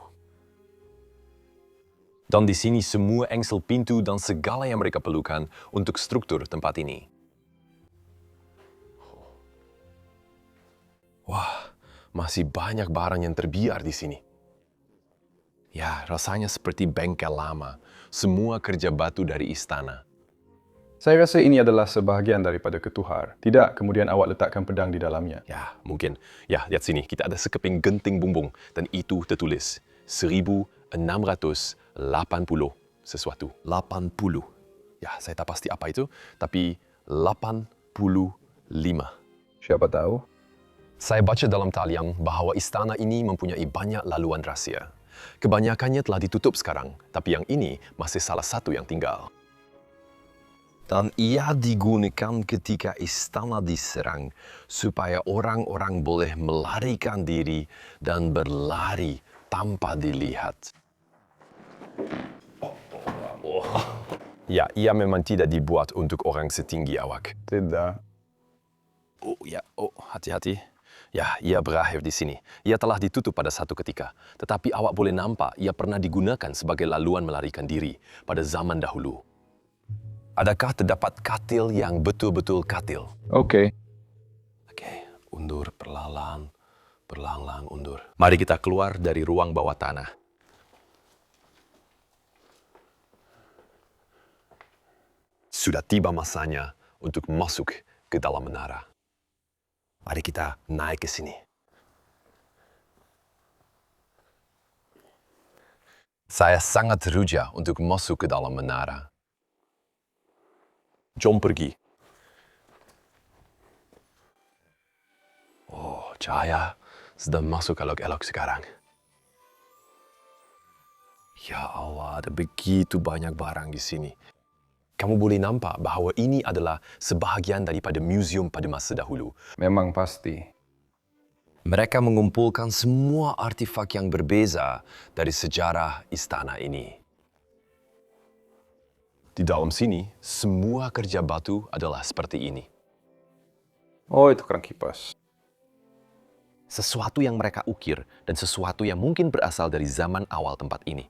Dan di sini semua engsel pintu dan segala yang mereka perlukan untuk struktur tempat ini. Wah, masih banyak barang yang terbiar di sini. Ya, rasanya seperti bengkel lama. Semua kerja batu dari istana. Saya rasa ini adalah sebahagian daripada ketuhar. Tidak, kemudian awak letakkan pedang di dalamnya. Ya, mungkin. Ya, lihat sini. Kita ada sekeping genting bumbung. Dan itu tertulis 1680 sesuatu. 80. Ya, saya tak pasti apa itu. Tapi 85. Siapa tahu? Saya baca dalam talian bahwa istana ini mempunyai banyak laluan rahsia. Kebanyakannya telah ditutup sekarang. Tapi yang ini masih salah satu yang tinggal. Dan ia digunakan ketika istana diserang supaya orang-orang boleh melarikan diri dan berlari tanpa dilihat. Ya, ia memang tidak dibuat untuk orang setinggi awak. Tidak. Hati-hati. Ya, ia berakhir di sini. Ia telah ditutup pada satu ketika. Tetapi awak boleh nampak ia pernah digunakan sebagai laluan melarikan diri pada zaman dahulu. Adakah terdapat katil yang betul-betul katil? Oke. Oke, undur perlahan, perlahan undur. Mari kita keluar dari ruang bawah tanah. Sudah tiba masanya untuk masuk ke dalam menara. Mari kita naik ke sini. Saya sangat teruja untuk masuk ke dalam menara. Jom pergi. Oh, cahaya sedang masuk elok-elok sekarang. Ya Allah, ada begitu banyak barang di sini. Kamu boleh nampak bahawa ini adalah sebahagian daripada museum pada masa dahulu. Memang pasti. Mereka mengumpulkan semua artifak yang berbeza dari sejarah istana ini. Di dalam sini, semua kerja batu adalah seperti ini. Oh, itu keran kipas. Sesuatu yang mereka ukir dan sesuatu yang mungkin berasal dari zaman awal tempat ini.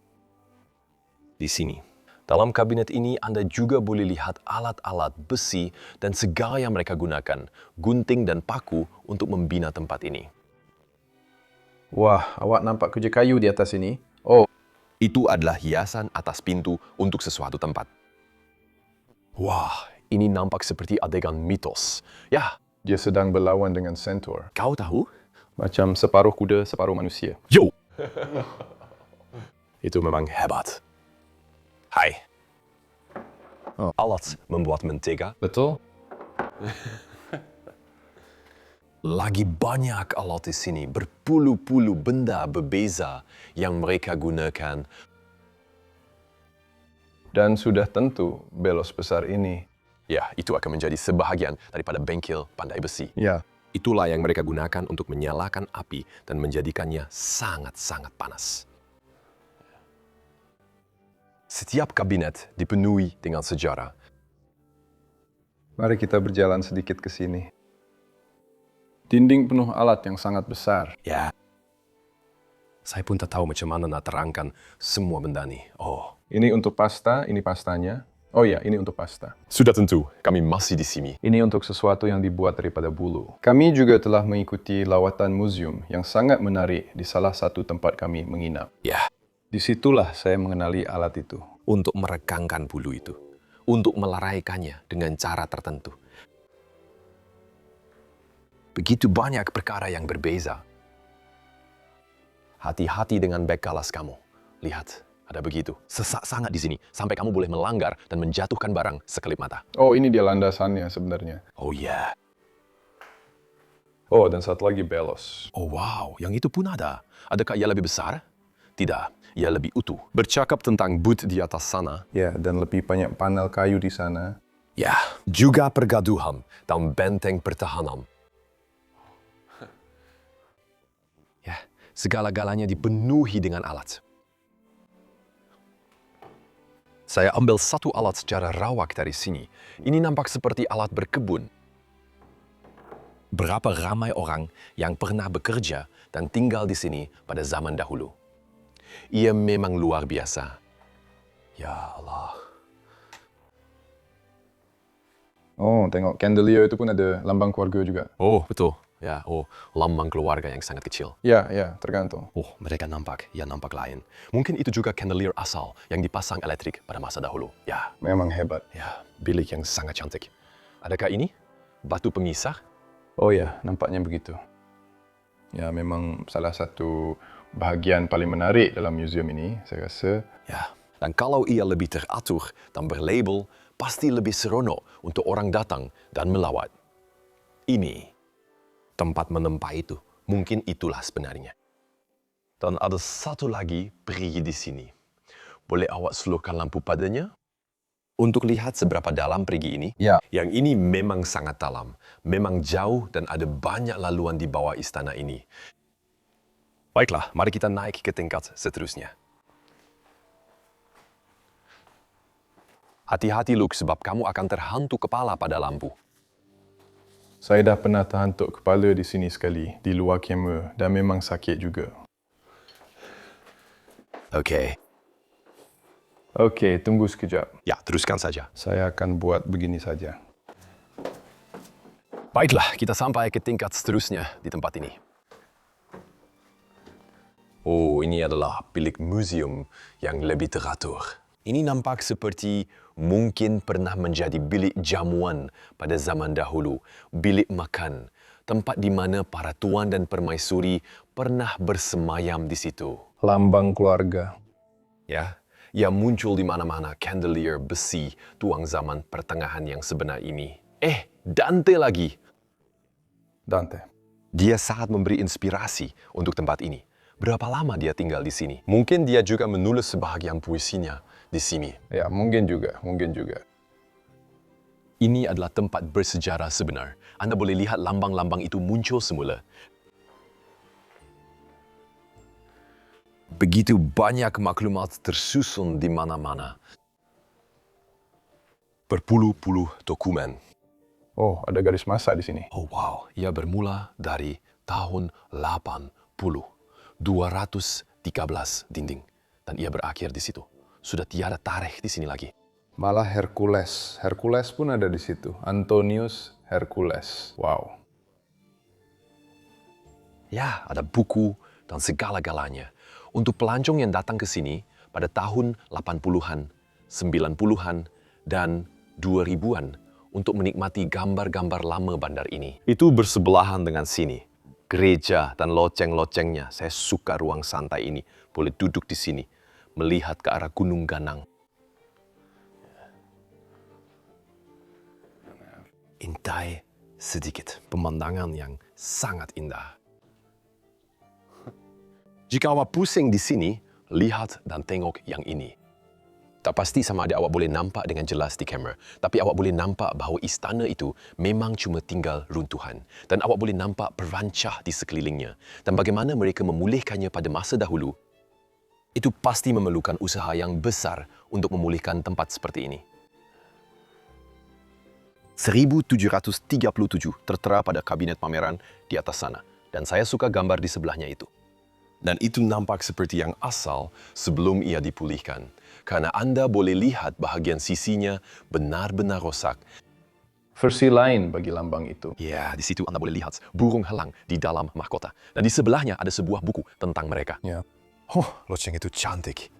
Di sini, dalam kabinet ini Anda juga boleh lihat alat-alat besi dan segala yang mereka gunakan, gunting dan paku untuk membina tempat ini. Wah, awak nampak kerja kayu di atas ini? Oh, Itu adalah hiasan atas pintu untuk sesuatu tempat. Wah, ini nampak seperti adegan mitos. Ya, Dia sedang berlawan dengan centaur. kau tahu? Macam separuh kuda, separuh manusia. Yo! Itu memang hebat. Hai. Alat membuat mentega. Betul? Lagi banyak alat di sini, berpuluh-puluh benda berbeza yang mereka gunakan. Dan sudah tentu belos besar ini. Ya, itu akan menjadi sebahagian daripada bengkel pandai besi. Ya, Itulah yang mereka gunakan untuk menyalakan api dan menjadikannya sangat-sangat panas. Setiap kabinet dipenuhi dengan sejarah. mari kita berjalan sedikit ke sini. Dinding penuh alat yang sangat besar. Ya, saya pun tak tahu macam mana nak terangkan semua benda ni. Oh, Ini untuk pasta, ini pastanya. Oh ya, ini untuk pasta. sudah tentu kami masih di sini. Ini untuk sesuatu yang dibuat daripada bulu. Kami juga telah mengikuti lawatan museum yang sangat menarik di salah satu tempat kami menginap. Ya, Disitulah saya mengenali alat itu. untuk meregangkan bulu itu, untuk melaraikannya dengan cara tertentu. Begitu banyak perkara yang berbeza. Hati-hati dengan beg galas kamu. Lihat, ada begitu. Sesak sangat di sini, sampai kamu boleh melanggar dan menjatuhkan barang sekelip mata. Oh, ini dia landasannya sebenarnya. Oh ya, Oh, dan satu lagi belos. oh wow, yang itu pun ada. Adakah ia lebih besar? Tidak, ia lebih utuh. Bercakap tentang boot di atas sana, Ya, dan lebih banyak panel kayu di sana. ya, juga pergaduhan dan benteng pertahanan. Ya, segala-galanya dipenuhi dengan alat. Saya ambil satu alat secara rawak dari sini. Ini nampak seperti alat berkebun. Berapa ramai orang yang pernah bekerja dan tinggal di sini pada zaman dahulu. Ia memang luar biasa. Ya Allah. Oh, tengok. Candelier itu pun ada lambang keluarga juga. Oh, betul. Ya, oh, lambang keluarga yang sangat kecil. Ya, tergantung. Oh, mereka nampak, ya nampak lain. Mungkin itu juga candelier asal yang dipasang elektrik pada masa dahulu. Ya, Memang hebat. ya, bilik yang sangat cantik. Adakah ini batu pengisar? Oh ya, nampaknya begitu. Ya, memang salah satu bahagian paling menarik dalam museum ini, saya rasa. Ya, dan kalau ia lebih teratur dan berlabel, pasti lebih seronok untuk orang datang dan melawat. Ini tempat menempa itu. Mungkin itulah sebenarnya. Dan ada satu lagi perigi di sini. Boleh awak slowkan lampu padanya? Untuk lihat seberapa dalam perigi ini? Ya. Yang ini memang sangat dalam. Memang jauh dan ada banyak laluan di bawah istana ini. Baiklah, mari kita naik ke tingkat seterusnya. Hati-hati Luke, sebab kamu akan terhantu kepala pada lampu. Saya dah pernah terhantuk kepala di sini sekali, di luar kamera, dan memang sakit juga. Okey. Okey, tunggu sekejap. Ya, teruskan saja. Saya akan buat begini saja. Baiklah, kita sampai ke tingkat seterusnya di tempat ini. Oh, ini adalah bilik museum yang lebih teratur. Ini nampak seperti mungkin pernah menjadi bilik jamuan pada zaman dahulu. Bilik makan, tempat di mana para tuan dan permaisuri pernah bersemayam di situ. Lambang keluarga. Ya, ia muncul di mana-mana candelier besi tuang zaman pertengahan yang sebenar ini. Dante lagi. Dante. Dia sangat memberi inspirasi untuk tempat ini. Berapa lama dia tinggal di sini? Mungkin dia juga menulis sebahagian puisinya di sini. Ya, mungkin juga. Ini adalah tempat bersejarah sebenar. Anda boleh lihat lambang-lambang itu muncul semula. Begitu banyak maklumat tersusun di mana-mana. Berpuluh-puluh dokumen. Oh, ada garis masa di sini. Oh wow, ia bermula dari tahun 80. 213 dinding. Dan ia berakhir di situ. Sudah tiada tarikh di sini lagi. Malah Hercules. Hercules pun ada di situ. Antonius Hercules. Wow. Ya, ada buku dan segala-galanya. Untuk pelancong yang datang ke sini pada tahun 80-an, 90-an, dan 2000-an untuk menikmati gambar-gambar lama bandar ini. Itu bersebelahan dengan sini. Gereja dan loceng-locengnya. Saya suka ruang santai ini. Boleh duduk di sini, melihat ke arah Gunung Ganang. Intai sedikit pemandangan yang sangat indah. Jika awak pusing di sini, lihat dan tengok yang ini. Tak pasti sama ada awak boleh nampak dengan jelas di kamera, tapi awak boleh nampak bahawa istana itu memang cuma tinggal runtuhan. Dan awak boleh nampak perancah di sekelilingnya. Dan bagaimana mereka memulihkannya pada masa dahulu, itu pasti memerlukan usaha yang besar untuk memulihkan tempat seperti ini. 1737 tertera pada kabinet pameran di atas sana. Dan saya suka gambar di sebelahnya itu. Dan itu nampak seperti yang asal sebelum ia dipulihkan. Karena Anda boleh lihat bahagian sisinya benar-benar rosak. Versi lain bagi lambang itu. Ya, di situ Anda boleh lihat burung helang di dalam mahkota. Dan di sebelahnya ada sebuah buku tentang mereka. Ya. Oh, loceng itu cantik.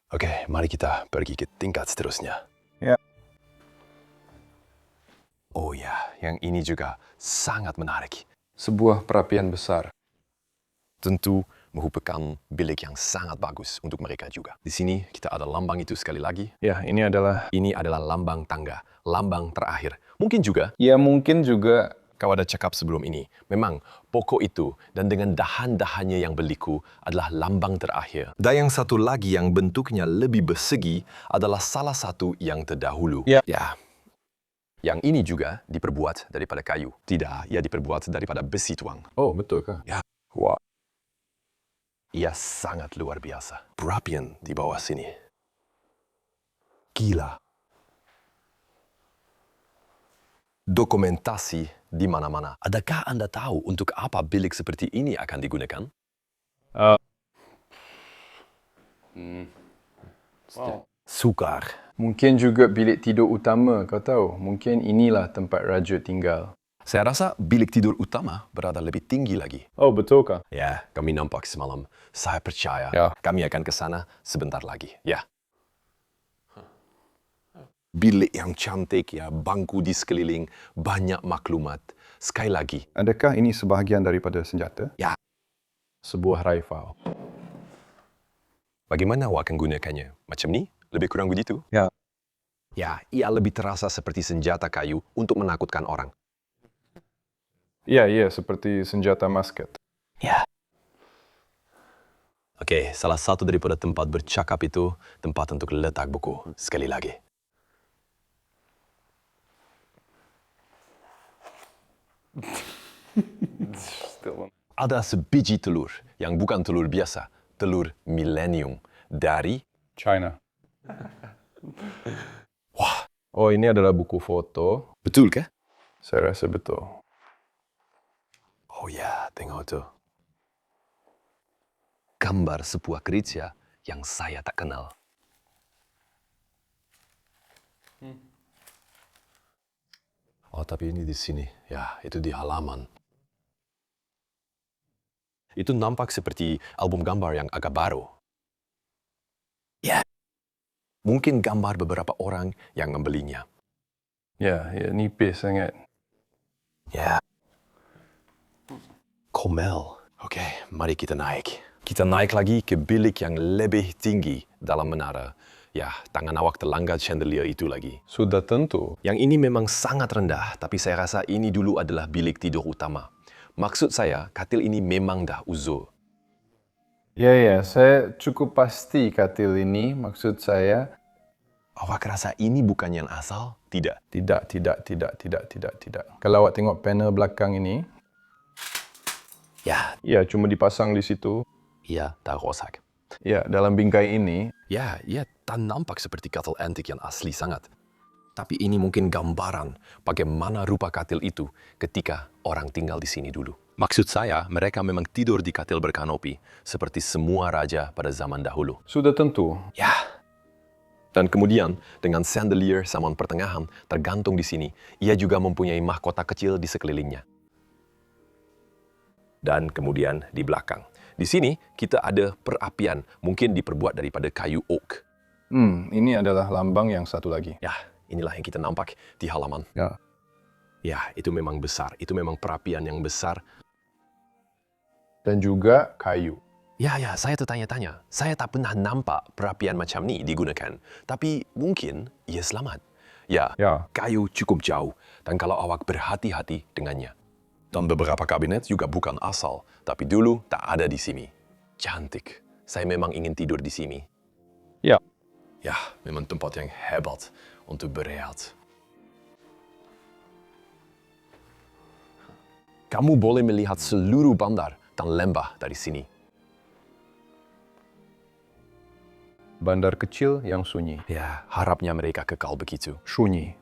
Oke, mari kita pergi ke tingkat seterusnya. Ya. Oh ya, yang ini juga sangat menarik. Sebuah perapian besar. Tentu merupakan bilik yang sangat bagus untuk mereka juga. Di sini kita ada lambang itu sekali lagi. Ya, ini adalah Lambang tangga, lambang terakhir. Mungkin juga kau ada cakap sebelum ini. Memang pokok itu dan dengan dahan-dahannya yang berliku adalah lambang terakhir. Dan yang satu lagi yang bentuknya lebih bersegi adalah salah satu yang terdahulu. Ya. Yang ini juga diperbuat daripada kayu. Tidak, ia diperbuat daripada besi tuang. Oh, betul kah? Ya. Wah. Ia sangat luar biasa. Perapian di bawah sini. Gila. Dokumentasi di mana-mana. Adakah Anda tahu untuk apa bilik seperti ini akan digunakan? Sukar. Mungkin juga bilik tidur utama, kau tahu. Mungkin inilah tempat raja tinggal. Saya rasa bilik tidur utama berada lebih tinggi lagi. Oh, betul kah? Ya, kami nampak semalam. Saya percaya Ya. kami akan ke sana sebentar lagi. Ya. Bilik yang cantik, ya, bangku di sekeliling, banyak maklumat. Sekali lagi, Adakah ini sebahagian daripada senjata? ya, Sebuah rifle. bagaimana awak akan gunakannya? Macam ni? Lebih kurang begitu? Ya. Ya, ia lebih terasa seperti senjata kayu untuk menakutkan orang. Ya, seperti senjata musket. Ya. Okey, salah satu daripada tempat bercakap itu tempat untuk letak buku. Sekali lagi. Ada sebiji telur yang bukan telur biasa, telur milenium dari China. Wah, Oh, ini adalah buku foto. betul ke? Saya rasa betul. Oh ya, tengok tu. Gambar sebuah gereja yang saya tak kenal. Oh, tapi ini di sini. Ya, itu di halaman. Itu nampak seperti album gambar yang agak baru. Ya. Mungkin gambar beberapa orang yang membelinya. Ya, nipis sangat. Ya. Komel. Okey, mari kita naik. Kita naik lagi ke bilik yang lebih tinggi dalam menara. Ya, tangan awak terlanggar chandelier itu lagi. Sudah tentu. Yang ini memang sangat rendah, tapi saya rasa ini dulu adalah bilik tidur utama. Maksud saya, katil ini memang dah uzur. Ya, saya cukup pasti katil ini, maksud saya. Awak rasa ini bukan yang asal? Tidak. Tidak. Kalau awak tengok panel belakang ini, Ya, ya cuma dipasang di situ. ia dah rosak. Ya, dalam bingkai ini, Ya, ia tak nampak seperti katil antik yang asli sangat. Tapi ini mungkin gambaran bagaimana rupa katil itu ketika orang tinggal di sini dulu. Maksud saya, mereka memang tidur di katil berkanopi, seperti semua raja pada zaman dahulu. sudah tentu. Ya. Dan kemudian, dengan chandelier zaman pertengahan tergantung di sini, ia juga mempunyai mahkota kecil di sekelilingnya. Dan kemudian di belakang, Di sini kita ada perapian, mungkin diperbuat daripada kayu oak. Ini adalah lambang yang satu lagi. Ya, inilah yang kita nampak di halaman. Ya. Ya, itu memang besar. Itu memang perapian yang besar. Dan juga kayu. Ya, saya tertanya-tanya. Saya tak pernah nampak perapian macam ni digunakan. Tapi mungkin ia selamat. Ya, kayu cukup jauh. Dan kalau awak berhati-hati dengannya. Dan beberapa kabinet juga bukan asal. Tapi dulu tak ada di sini. Cantik. Saya memang ingin tidur di sini. Ya. Ya, memang tempat yang hebat untuk berehat. Kamu boleh melihat seluruh bandar dan lembah dari sini. Bandar kecil yang sunyi. Ya, harapnya mereka kekal begitu. Sunyi.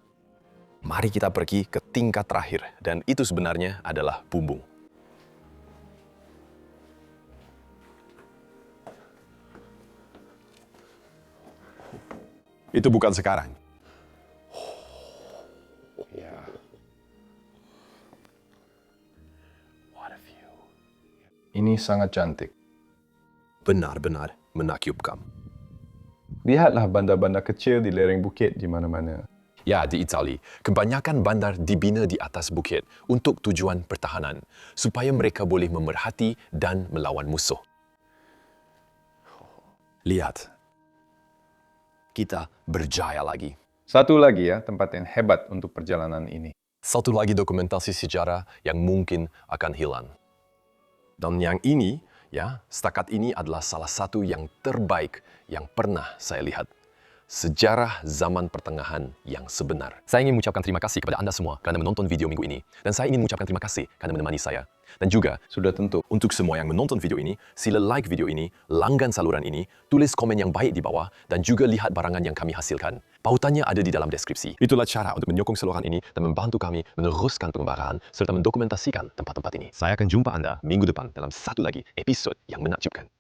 Mari kita pergi ke tingkat terakhir, dan itu sebenarnya adalah bumbung. Itu bukan sekarang. What a view. Ini sangat cantik. Benar-benar menakjubkan. Lihatlah bandar-bandar kecil di lereng bukit di mana-mana. Ya, di Itali, kebanyakan bandar dibina di atas bukit untuk tujuan pertahanan, supaya mereka boleh memerhati dan melawan musuh. Lihat, kita berjaya lagi. Satu lagi ya, tempat yang hebat untuk perjalanan ini. Satu lagi dokumentasi sejarah yang mungkin akan hilang. Dan yang ini, ya, setakat ini adalah salah satu yang terbaik yang pernah saya lihat. Sejarah zaman pertengahan yang sebenar. Saya ingin mengucapkan terima kasih kepada anda semua kerana menonton video minggu ini. Dan saya ingin mengucapkan terima kasih kerana menemani saya. Dan juga, Sudah tentu. untuk semua yang menonton video ini, sila like video ini, langgan saluran ini, tulis komen yang baik di bawah, dan juga lihat barangan yang kami hasilkan. Pautannya ada di dalam deskripsi. Itulah cara untuk menyokong saluran ini dan membantu kami meneruskan pengembaraan serta mendokumentasikan tempat-tempat ini. Saya akan jumpa anda minggu depan dalam satu lagi episod yang menakjubkan.